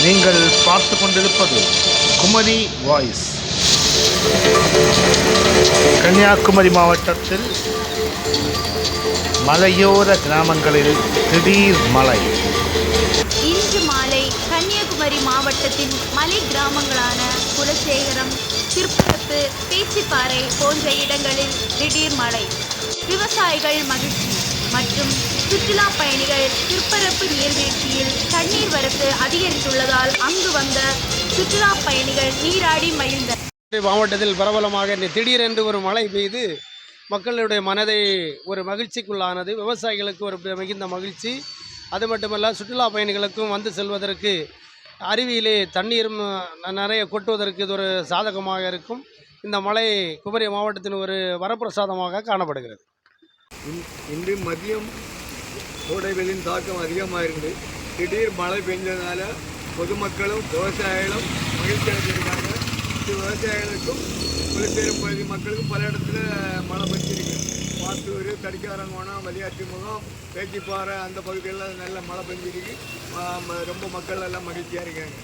நீங்கள் பார்த்து கொண்டிருப்பது குமரி வாய்ஸ். கன்னியாகுமரி மாவட்டத்தில் மலையோர கிராமங்களில் திடீர் மழை. இன்று மாலை கன்னியாகுமரி மாவட்டத்தின் மலை கிராமங்களான குலசேகரம், திருப்பரப்பு, பேச்சிப்பாறை போன்ற இடங்களில் திடீர் மழை. விவசாயிகள் மகிழ்ச்சி மற்றும் சுற்றுலா பயணிகள் திருப்பரப்பு நீர்வீழ்ச்சியில் தண்ணீர் வரத்து அதிகரித்துள்ளதால் அங்கு வந்த சுற்றுலா பயணிகள் நீராடி மகிழ்ந்தனர். மாவட்டத்தில் பிரபலமாக திடீரென்று ஒரு மழை பெய்து மக்களுடைய மனதை ஒரு மகிழ்ச்சிக்குள்ளானது. விவசாயிகளுக்கு ஒரு மிகுந்த மகிழ்ச்சி. அது மட்டுமல்ல, சுற்றுலா பயணிகளுக்கும் வந்து செல்வதற்கு அருவியிலே தண்ணீரும் நிறைய கொட்டுவதற்கு இது ஒரு சாதகமாக இருக்கும். இந்த மழை குமரி மாவட்டத்தின் ஒரு வரப்பிரசாதமாக காணப்படுகிறது. இன்று மதியம் கோடை வெயிலின் தாக்கம் அதிகமாக இருக்குது. திடீர் மழை பெஞ்சதுனால பொதுமக்களும் விவசாயிகளும் மகிழ்ச்சி அடைஞ்சிருக்காங்க. விவசாயிகளுக்கும் குலசேகரம் பகுதி மக்களுக்கும் பல இடத்துல மழை பெஞ்சிருக்கு. மாத்தூர், தடிக்காரங்கோணம், வலியாற்றி முகம், பேச்சிப்பாறை அந்த பகுதிகளில் நல்ல மழை பெஞ்சிருக்கு. ரொம்ப மக்கள் எல்லாம் மகிழ்ச்சியாக இருக்காங்க.